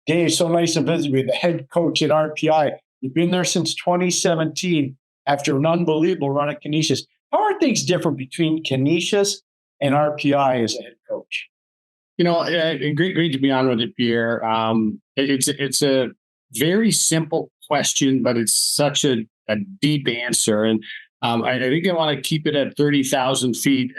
Dave, so nice to visit with the head coach at RPI. You've been there since 2017 after an unbelievable run at Canisius. How are things different between Canisius and RPI as a head coach? Great to be on with it, Pierre. It's a very simple question, but it's such a deep answer. And I think I want to keep it at 30,000 feet.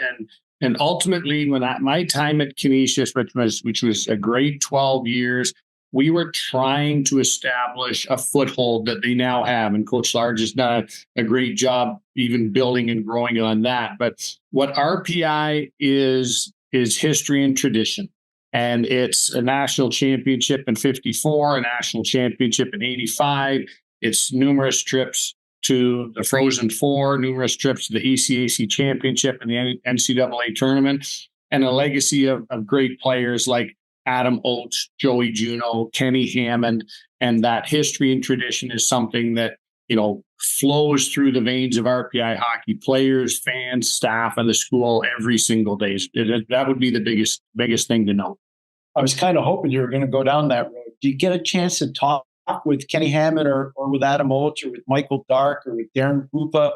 And ultimately, my time at Canisius, which was a great 12 years, we were trying to establish a foothold that they now have. And Coach Large has done a great job even building and growing on that. But what RPI is history and tradition. And it's a national championship in 54, a national championship in 85. It's numerous trips to the Frozen Four, numerous trips to the ECAC championship and the NCAA tournament, and a legacy of great players like Adam Oates, Joey Juneau, Kenny Hammond. And that history and tradition is something that, flows through the veins of RPI hockey players, fans, staff, and the school every single day. That would be the biggest thing to know. I was kind of hoping you were going to go down that road. Do you get a chance to talk with Kenny Hammond or with Adam Oates or with Michael Dark or with Darren Pupa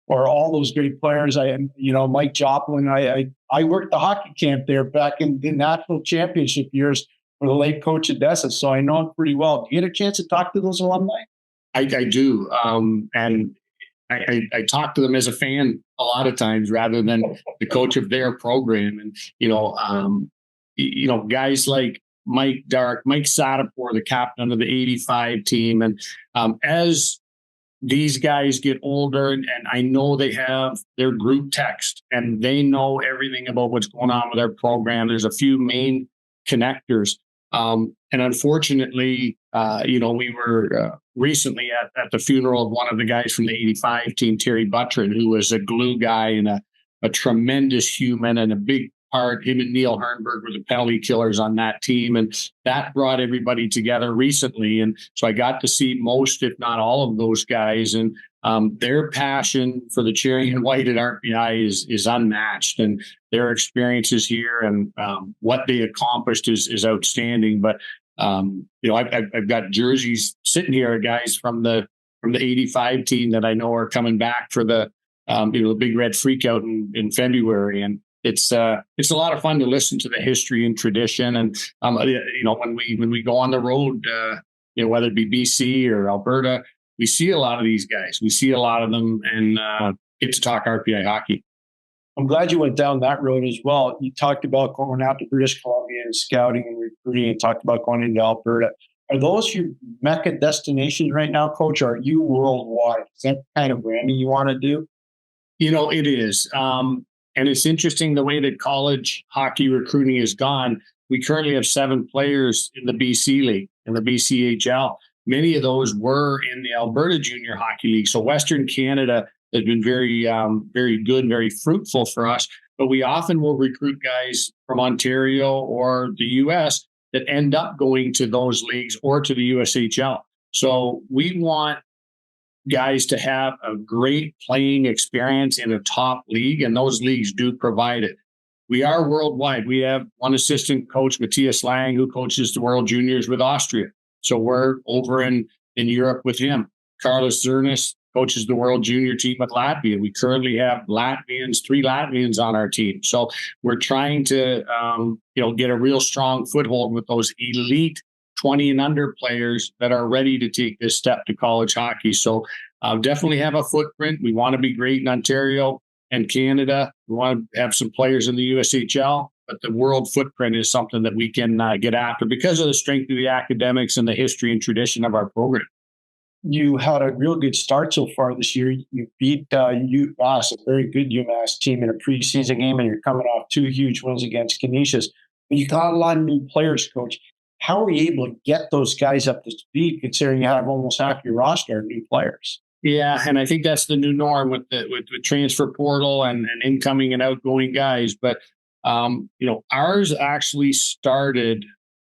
or all those great players? Mike Joplin. I worked the hockey camp there back in the national championship years for the late coach Odessa, so I know him pretty well. Do you get a chance to talk to those alumni? I do. And I talk to them as a fan a lot of times rather than the coach of their program. And, guys like Mike Dark, Mike Sadapur, the captain of the 85 team. And as these guys get older, and I know they have their group text and they know everything about what's going on with our program. There's a few main connectors. And unfortunately, we were recently at the funeral of one of the guys from the 85 team, Terry Buttrin, who was a glue guy and a tremendous human and a big part. Him and Neil Hernberg were the penalty killers on that team. And that brought everybody together recently. And so I got to see most, if not all of those guys. And their passion for the cherry and white at RPI is unmatched. And their experiences here and what they accomplished is outstanding. But, I've got jerseys sitting here, guys from the 85 team that I know are coming back for the big red freakout in February. And it's a lot of fun to listen to the history and tradition. And, when we go on the road, whether it be BC or Alberta, we see a lot of these guys. We see a lot of them and get to talk RPI hockey. I'm glad you went down that road as well. You talked about going out to British Columbia and scouting and recruiting and talked about going into Alberta. Are those your Mecca destinations right now, Coach? Or are you worldwide? Is that kind of branding you want to do? It is. And it's interesting the way that college hockey recruiting has gone. We currently have 7 players in the BC League, in the BCHL. Many of those were in the Alberta Junior Hockey League. So Western Canada has been very, very good, very fruitful for us. But we often will recruit guys from Ontario or the U.S. that end up going to those leagues or to the USHL. So we want guys to have a great playing experience in a top league, and those leagues do provide it. We are worldwide. We have one assistant coach, Matthias Lang, who coaches the World Juniors with Austria. So we're over in Europe with him. Carlos Zernis coaches the World Junior team with Latvia. We currently have 3 Latvians on our team. So we're trying to, get a real strong foothold with those elite 20 and under players that are ready to take this step to college hockey. So definitely have a footprint. We want to be great in Ontario and Canada. We want to have some players in the USHL, but the world footprint is something that we can get after because of the strength of the academics and the history and tradition of our program. You had a real good start so far this year. You beat UMass, a very good UMass team in a preseason game, and you're coming off 2 huge wins against Canisius. But you got a lot of new players, Coach. How are you able to get those guys up to speed, considering you have almost half your roster of new players? Yeah, and I think that's the new norm with the transfer portal and incoming and outgoing guys. But ours actually started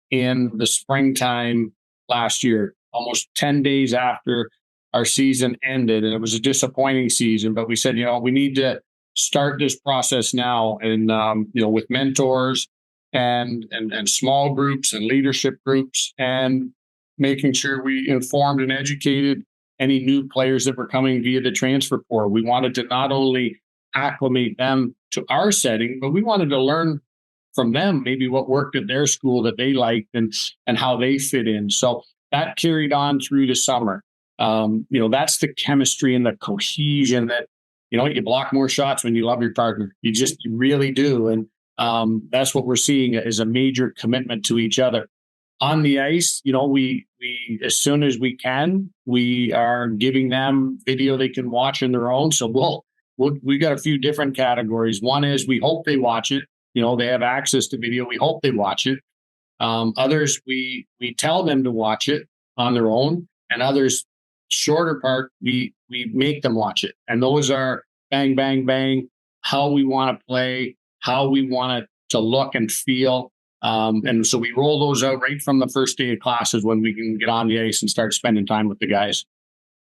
in the springtime last year, almost 10 days after our season ended. And it was a disappointing season, but we said, we need to start this process now and, with mentors and small groups and leadership groups, and making sure we informed and educated any new players that were coming via the transfer portal. We wanted to not only acclimate them to our setting, but we wanted to learn from them maybe what worked at their school that they liked and how they fit in. So that carried on through the summer. That's the chemistry and the cohesion that, you block more shots when you love your partner. You really do. And that's what we're seeing is a major commitment to each other. On the ice, we as soon as we can, we are giving them video they can watch on their own. So we got a few different categories. One is we hope they watch it. They have access to video. We hope they watch it. Others, we tell them to watch it on their own, and others, shorter part, we make them watch it. And those are bang, bang, bang, how we want to play, how we want it to look and feel. And so we roll those out right from the first day of classes when we can get on the ice and start spending time with the guys.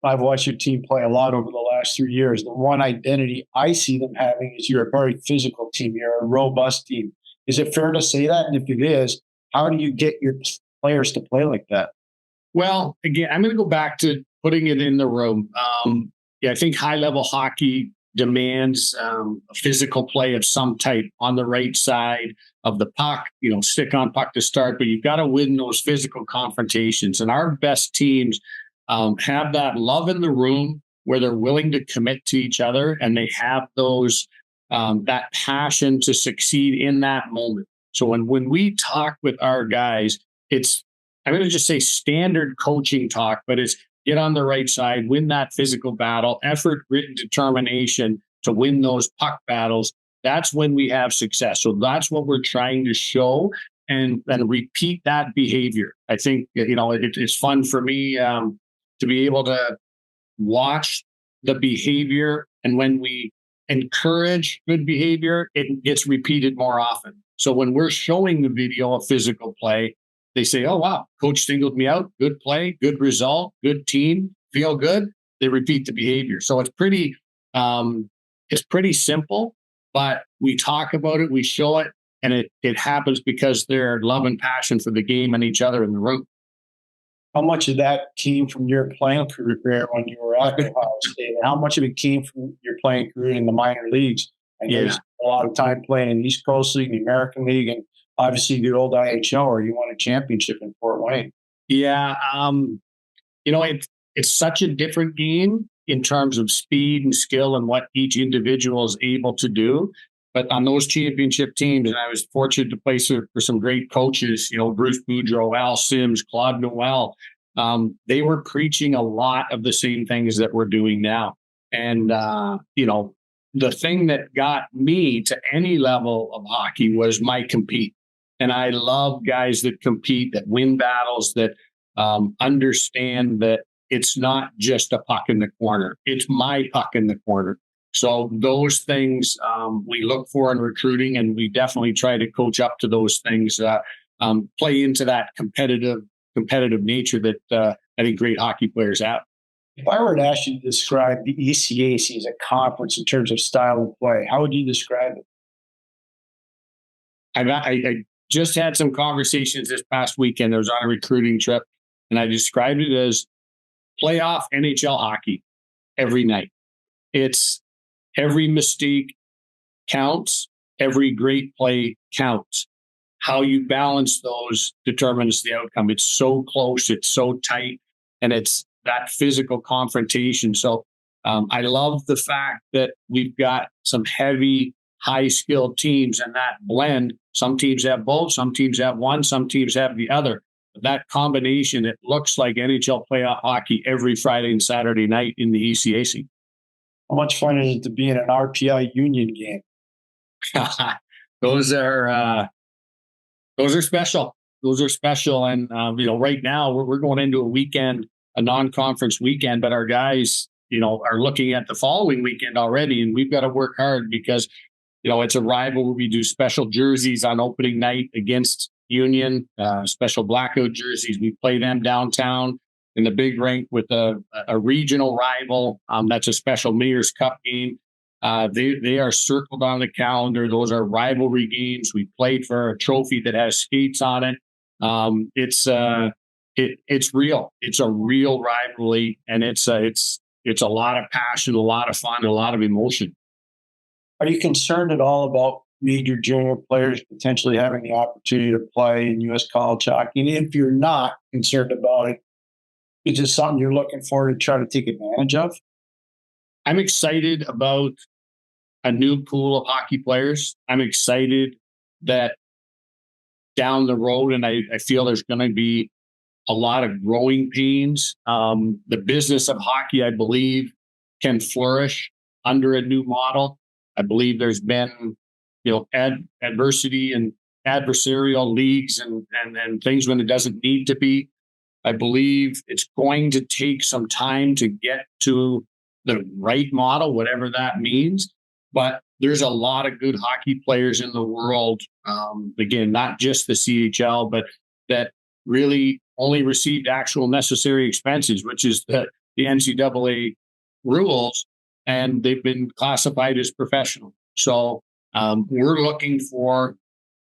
I've watched your team play a lot over the last 3 years. The one identity I see them having is you're a very physical team. You're a robust team. Is it fair to say that? And if it is, how do you get your players to play like that? Well, again, I'm going to go back to putting it in the room. I think high-level hockey demands a physical play of some type on the right side of the puck, stick on puck to start, but you've got to win those physical confrontations. And our best teams have that love in the room where they're willing to commit to each other, and they have those that passion to succeed in that moment. So when we talk with our guys, I'm going to just say standard coaching talk, but it's get on the right side, win that physical battle, effort, grit, and determination to win those puck battles. That's when we have success. So that's what we're trying to show and repeat that behavior. I think, it's fun for me to be able to watch the behavior. And when we encourage good behavior, it gets repeated more often. So when we're showing the video of physical play, they say, oh, wow, coach singled me out. Good play, good result, good team, feel good. They repeat the behavior. So it's pretty simple, but we talk about it, we show it, and it happens because their love and passion for the game and each other in the room. How much of that came from your playing career when you were at Ohio State? And how much of it came from your playing career in the minor leagues? I know you spent a lot of time playing in the East Coast League, the American League, and obviously the old IHL, where you won a championship in Fort Wayne. Yeah. It's such a different game in terms of speed and skill and what each individual is able to do. But on those championship teams, and I was fortunate to play for some great coaches, Bruce Boudreau, Al Sims, Claude Noel. They were preaching a lot of the same things that we're doing now. And, the thing that got me to any level of hockey was my compete. And I love guys that compete, that win battles, that understand that it's not just a puck in the corner. It's my puck in the corner. So those things we look for in recruiting, and we definitely try to coach up to those things, play into that competitive nature that I think great hockey players have. If I were to ask you to describe the ECAC as a conference in terms of style of play, how would you describe it? I just had some conversations this past weekend. I was on a recruiting trip, and I described it as playoff NHL hockey every night. It's every mistake counts. Every great play counts. How you balance those determines the outcome. It's so close. It's so tight. And it's that physical confrontation. So I love the fact that we've got some heavy, high-skilled teams, and that blend. Some teams have both. Some teams have one. Some teams have the other. But that combination, it looks like NHL playoff hockey every Friday and Saturday night in the ECAC. How much fun is it to be in an RPI Union game? Those are special. Those are special. And, right now we're going into a non-conference weekend, but our guys, are looking at the following weekend already. And we've got to work hard because, it's a rival where we do special jerseys on opening night against Union, special blackout jerseys. We play them downtown in the big rink with a regional rival. That's a special Mayor's Cup game. They are circled on the calendar. Those are rivalry games. We played for a trophy that has skates on it. It's real. It's a real rivalry, and it's a lot of passion, a lot of fun, a lot of emotion. Are you concerned at all about major junior players potentially having the opportunity to play in U.S. college hockey? And if you're not concerned about it, it's just something you're looking for to try to take advantage of? I'm excited about a new pool of hockey players. I'm excited that down the road, and I feel there's going to be a lot of growing pains. The business of hockey, I believe, can flourish under a new model. I believe there's been, adversity and adversarial leagues and things when it doesn't need to be. I believe it's going to take some time to get to the right model, whatever that means. But there's a lot of good hockey players in the world. Again, not just the CHL, but that really only received actual necessary expenses, which is the NCAA rules, and they've been classified as professional. So we're looking for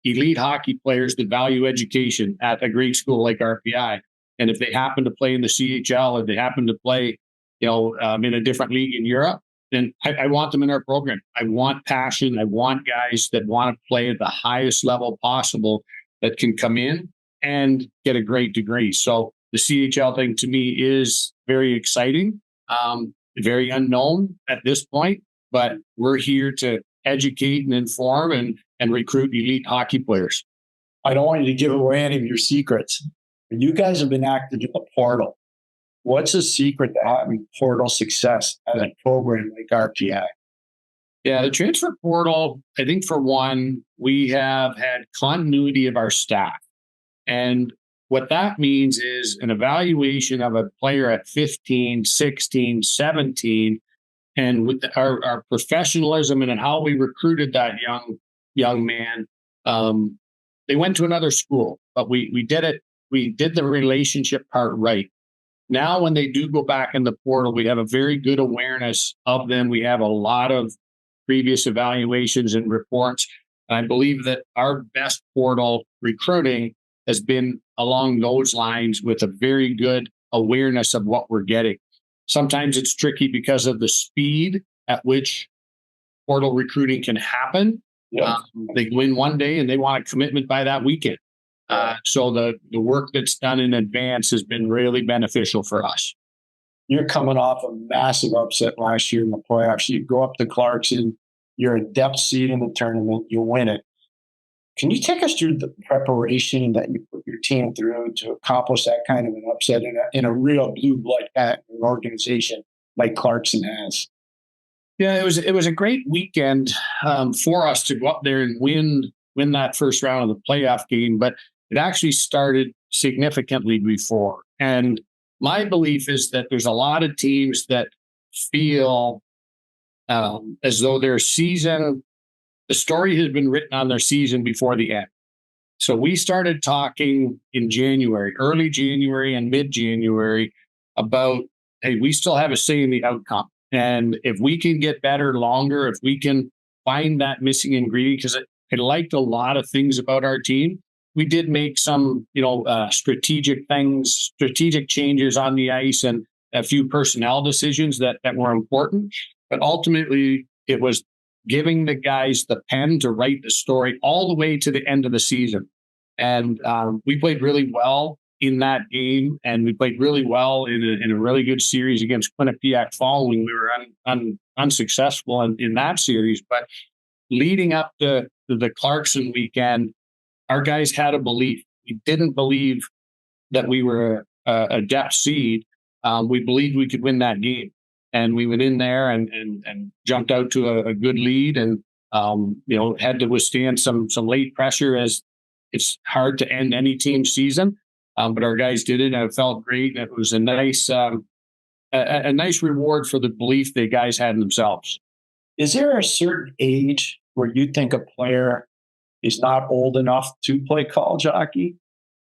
elite hockey players that value education at a great school like RPI. And if they happen to play in the CHL or they happen to play, in a different league in Europe, then I want them in our program. I want passion. I want guys that want to play at the highest level possible that can come in and get a great degree. So the CHL thing to me is very exciting, very unknown at this point, but we're here to educate and inform and recruit elite hockey players. I don't want you to give away any of your secrets. You guys have been active in the portal. What's the secret to having portal success at a program like RPI? Yeah, the transfer portal, I think for one, we have had continuity of our staff. And what that means is an evaluation of a player at 15, 16, 17, and with our professionalism and how we recruited that young man, they went to another school, but we did it. We did the relationship part right. Now, when they do go back in the portal, we have a very good awareness of them. We have a lot of previous evaluations and reports. And I believe that our best portal recruiting has been along those lines with a very good awareness of what we're getting. Sometimes it's tricky because of the speed at which portal recruiting can happen. Yeah. They win one day and they want a commitment by that weekend. So the work that's done in advance has been really beneficial for us. You're coming off a massive upset last year in the playoffs. You go up to Clarkson, you're a depth seed in the tournament, you win it. Can you take us through the preparation that you put your team through to accomplish that kind of an upset in a real blue blood organization like Clarkson has? Yeah, it was a great weekend for us to go up there and win that first round of the playoff game, but it actually started significantly before. And my belief is that there's a lot of teams that feel as though their season, the story has been written on their season before the end. So we started talking in January, early January and mid-January about, hey, we still have a say in the outcome. And if we can get better longer, if we can find that missing ingredient, because I liked a lot of things about our team. We did make some, strategic changes on the ice and a few personnel decisions that were important. But ultimately, it was giving the guys the pen to write the story all the way to the end of the season. And we played really well in that game, and we played really well in a really good series against Quinnipiac following. We were unsuccessful in that series, but leading up to the Clarkson weekend, our guys had a belief. We didn't believe that we were a depth seed. We believed we could win that game. And we went in there and jumped out to a good lead and, had to withstand some late pressure, as it's hard to end any team season. But our guys did it, and it felt great. It was a nice reward for the belief the guys had in themselves. Is there a certain age where you think a player is not old enough to play college hockey,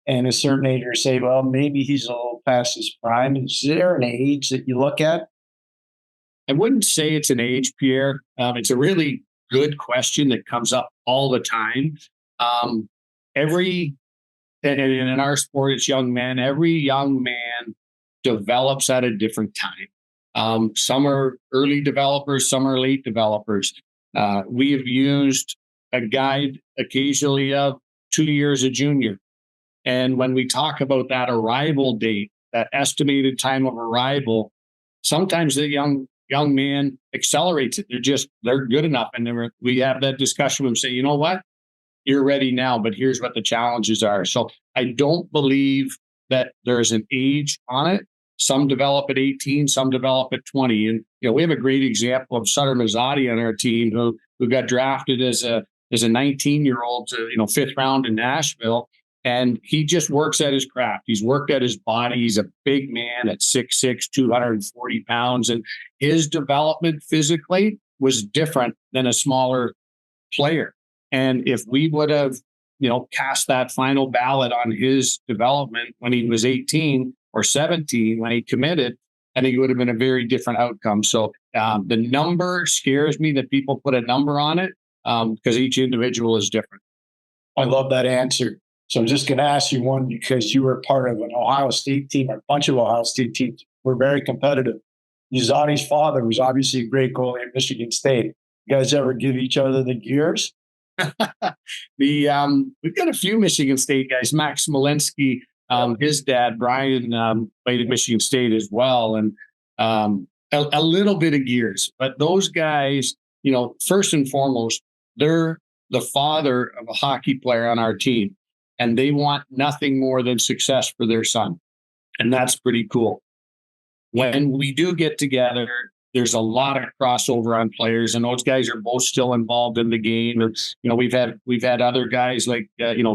and a certain age where you say, well, maybe he's a little past his prime? Is there an age that you look at? I wouldn't say it's an age, Pierre. It's a really good question that comes up all the time. Um, every and in our sport, it's young men. Every young man develops at a different time. Some are early developers, some are late developers. We have used a guide occasionally of 2 years a junior. And when we talk about that arrival date, that estimated time of arrival, sometimes the young man accelerates it. They're good enough, and we have that discussion with them. Say, you know what, you're ready now, but here's what the challenges are. So I don't believe that there's an age on it. Some develop at 18, some develop at 20. And we have a great example of Sutter Mazzotti on our team who got drafted as a 19-year-old to, fifth round in Nashville. And he just works at his craft. He's worked at his body. He's a big man at 6'6", 240 pounds. And his development physically was different than a smaller player. And if we would have, cast that final ballot on his development when he was 18 or 17, when he committed, I think it would have been a very different outcome. So the number scares me that people put a number on it because each individual is different. I love that answer. So I'm just going to ask you one because you were part of an Ohio State team, a bunch of Ohio State teams. We're very competitive. Uzani's father was obviously a great goalie at Michigan State. You guys ever give each other the gears? We've got a few Michigan State guys. Max Smolenski, his dad Brian played at Michigan State as well, and a little bit of gears. But those guys, first and foremost, they're the father of a hockey player on our team, and they want nothing more than success for their son, and that's pretty cool. When we do get together, there's a lot of crossover on players, and those guys are both still involved in the game. And, we've had other guys like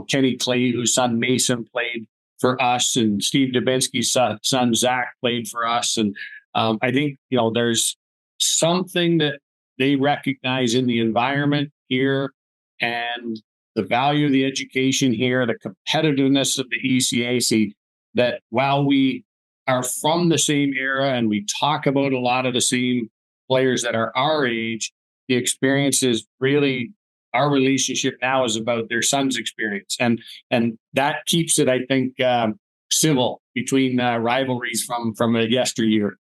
Kenny Clay, whose son Mason played for us, and Steve Dubinsky's son Zach played for us. And I think there's something that they recognize in the environment here, and the value of the education here, the competitiveness of the ECAC. That while we are from the same era and we talk about a lot of the same players that are our age, the experience is really, our relationship now is about their son's experience. And that keeps it, I think, civil between rivalries from a yesteryear.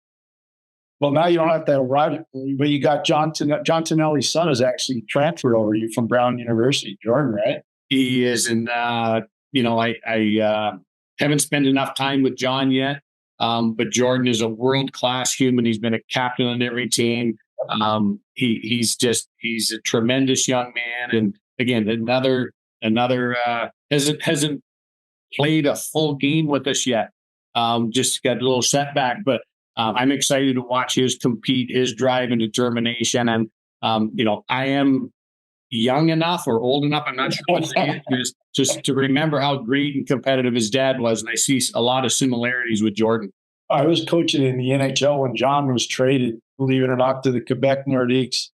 Well, now you don't have that rivalry, but you got John Tonelli's son is actually transferred over you from Brown University, Jordan, right? He is. And, I haven't spent enough time with John yet. But Jordan is a world-class human. He's been a captain on every team. He's a tremendous young man. And again, another hasn't played a full game with us yet. Just got a little setback, but I'm excited to watch his compete, his drive and determination. And I am young enough or old enough, I'm not sure what the age is, just to remember how great and competitive his dad was. And I see a lot of similarities with Jordan. I was coaching in the NHL when John was traded, believe it or not, to the Quebec Nordiques,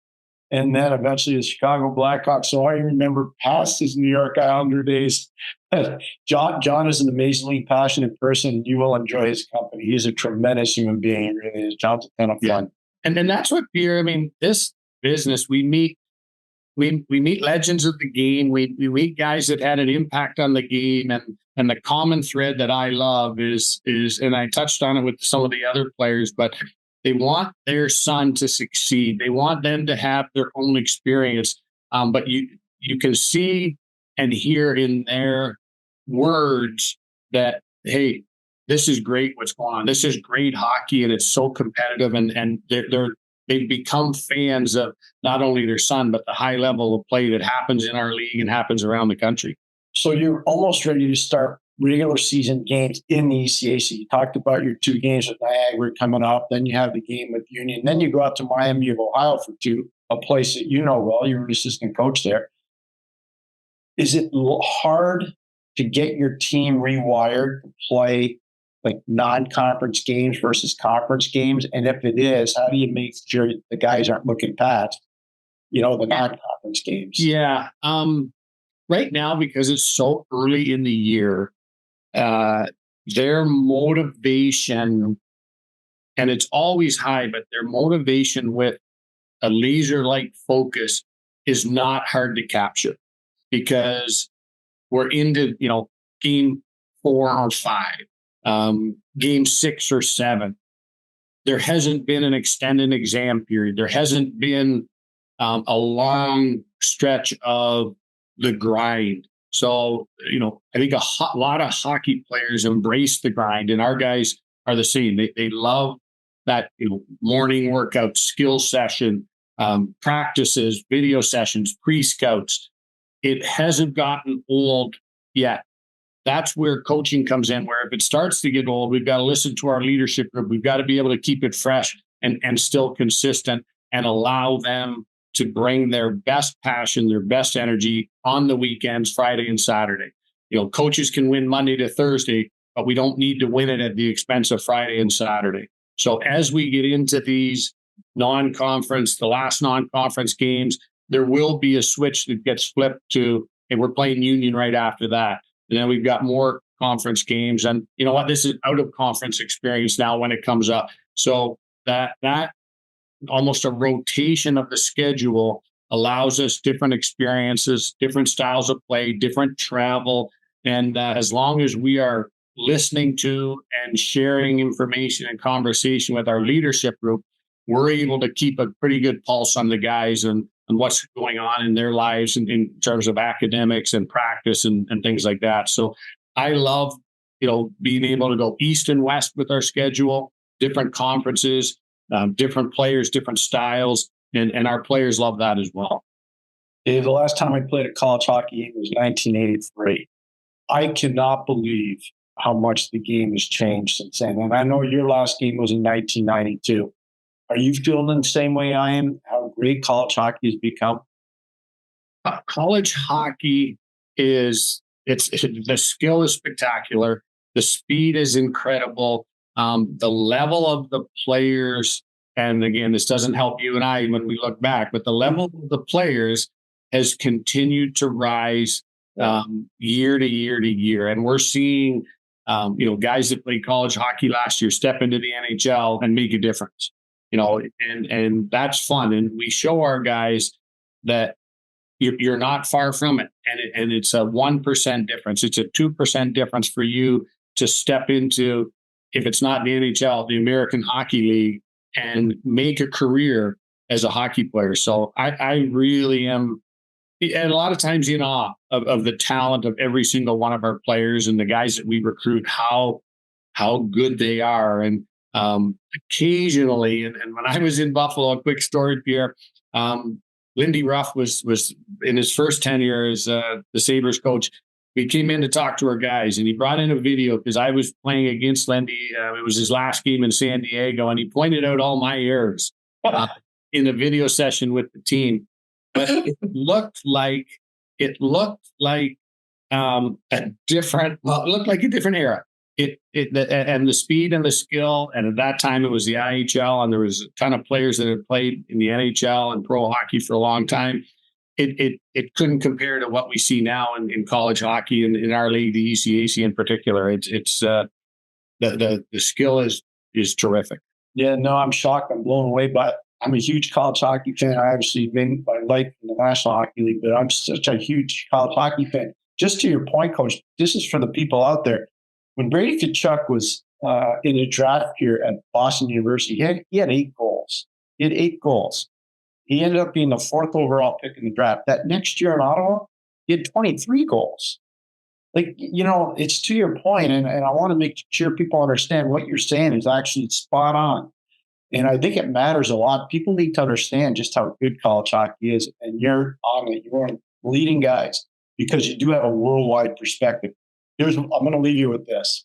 and then eventually the Chicago Blackhawks. So I remember past his New York Islander days. John is an amazingly passionate person, and you will enjoy his company. He's a tremendous human being. He really is. John's a ton of fun. And then that's what, Pierre, this business, we meet legends of the game. We meet guys that had an impact on the game, and the common thread that I love is, and I touched on it with some of the other players, but they want their son to succeed. They want them to have their own experience. But you can see and hear in their words that, hey, this is great what's going on. This is great hockey, and it's so competitive, and they've become fans of not only their son, but the high level of play that happens in our league and happens around the country. So you're almost ready to start regular season games in the ECAC. You talked about your 2 games with Niagara coming up. Then you have the game with Union. Then you go out to Miami of Ohio for 2, a place that you know well. You're an assistant coach there. Is it hard to get your team rewired to play like non-conference games versus conference games? And if it is, how do you make sure the guys aren't looking past, the non-conference games? Yeah. Right now, because it's so early in the year, their motivation and it's always high, but their motivation with a laser-like focus is not hard to capture because we're into, game 4 or 5, game 6 or 7. There hasn't been an extended exam period. There hasn't been a long stretch of the grind. So, I think a lot of hockey players embrace the grind, and our guys are the same. They love that morning workout, skill session, practices, video sessions, pre-scouts. It hasn't gotten old yet. That's where coaching comes in, where if it starts to get old, we've got to listen to our leadership group. We've got to be able to keep it fresh and still consistent and allow them to bring their best passion, their best energy on the weekends, Friday and Saturday. Coaches can win Monday to Thursday, but we don't need to win it at the expense of Friday and Saturday. So as we get into these the last non-conference games, there will be a switch that gets flipped to, hey, we're playing Union right after that. And then we've got more conference games. And you know what? This is out of conference experience now when it comes up. So that almost a rotation of the schedule allows us different experiences, different styles of play, different travel. And as long as we are listening to and sharing information and conversation with our leadership group, we're able to keep a pretty good pulse on the guys and what's going on in their lives in terms of academics and practice and things like that. So I love, being able to go east and west with our schedule, different conferences, different players, different styles, and our players love that as well. Dave, the last time I played a college hockey game was 1983. I cannot believe how much the game has changed since then. And I know your last game was in 1992. Are you feeling the same way I am, how great college hockey has become? College hockey the skill is spectacular. The speed is incredible. The level of the players, and again, this doesn't help you and I when we look back, but the level of the players has continued to rise year to year to year. And we're seeing, guys that played college hockey last year step into the NHL and make a difference. And that's fun. And we show our guys that you're not far from it. And it's a 1% difference. It's a 2% difference for you to step into, if it's not the NHL, the American Hockey League, and make a career as a hockey player. So I really am, and a lot of times in awe of the talent of every single one of our players and the guys that we recruit, how good they are. And occasionally, and when I was in Buffalo, a quick story, Pierre, Lindy Ruff was in his first tenure as the Sabres coach. He came in to talk to our guys, and he brought in a video because I was playing against Lindy. It was his last game in San Diego, and he pointed out all my errors in a video session with the team. But it looked like a different era. And the speed and the skill, and at that time it was the IHL, and there was a ton of players that had played in the NHL and pro hockey for a long time. It couldn't compare to what we see now in college hockey and in our league, the ECAC in particular. It's the skill is terrific. Yeah, no, I'm shocked. I'm blown away by it. I'm a huge college hockey fan. I obviously made my life in the National Hockey League, but I'm such a huge college hockey fan. Just to your point, Coach, this is for the people out there. When Brady Tkachuk was in a draft here at Boston University, he had 8 goals. He had 8 goals. He ended up being the 4th overall pick in the draft. That next year in Ottawa, he had 23 goals. It's to your point, and I want to make sure people understand what you're saying is actually spot on. And I think it matters a lot. People need to understand just how good college hockey is, and you're on it. You're one of the leading guys because you do have a worldwide perspective. I'm going to leave you with this.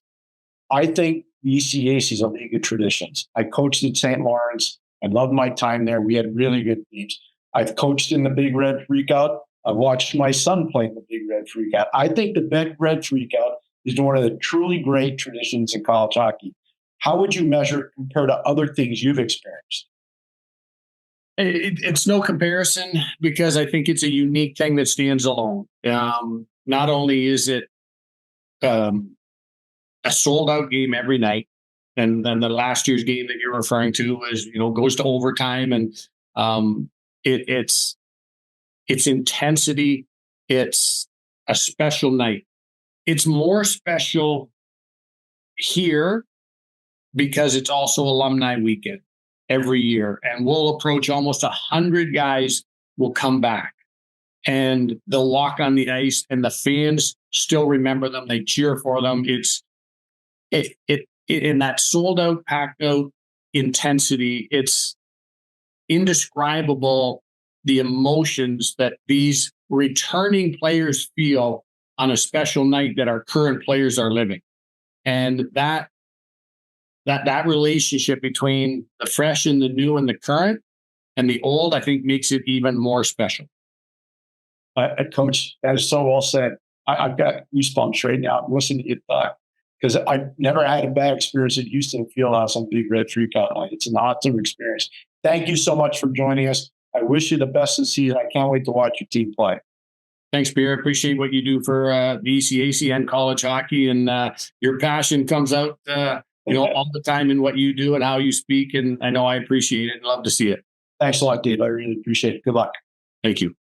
I think the ECAC is a league of traditions. I coached at St. Lawrence. I loved my time there. We had really good teams. I've coached in the Big Red Freakout. I've watched my son play in the Big Red Freakout. I think the Big Red Freakout is one of the truly great traditions in college hockey. How would you measure it compared to other things you've experienced? It's no comparison because I think it's a unique thing that stands alone. Not only is it a sold-out game every night, And then the last year's game that you're referring to was, goes to overtime, and it's intensity. It's a special night. It's more special here because it's also alumni weekend every year, and we'll approach almost 100 guys will come back, and they'll walk on the ice, and the fans still remember them. They cheer for them. It's in that sold out, packed out intensity. It's indescribable, the emotions that these returning players feel on a special night that our current players are living. And that relationship between the fresh and the new and the current and the old, I think, makes it even more special. Coach, that is so well said. I've got goosebumps right now listening to you talk, because I never had a bad experience at Houston Fieldhouse on Big Red Freakout Night. It's an awesome experience. Thank you so much for joining us. I wish you the best this season. I can't wait to watch your team play. Thanks, Pierre. Appreciate what you do for the ECAC and college hockey, and your passion comes out, all the time in what you do and how you speak. And I know I appreciate it and love to see it. Thanks a lot, Dave. I really appreciate it. Good luck. Thank you.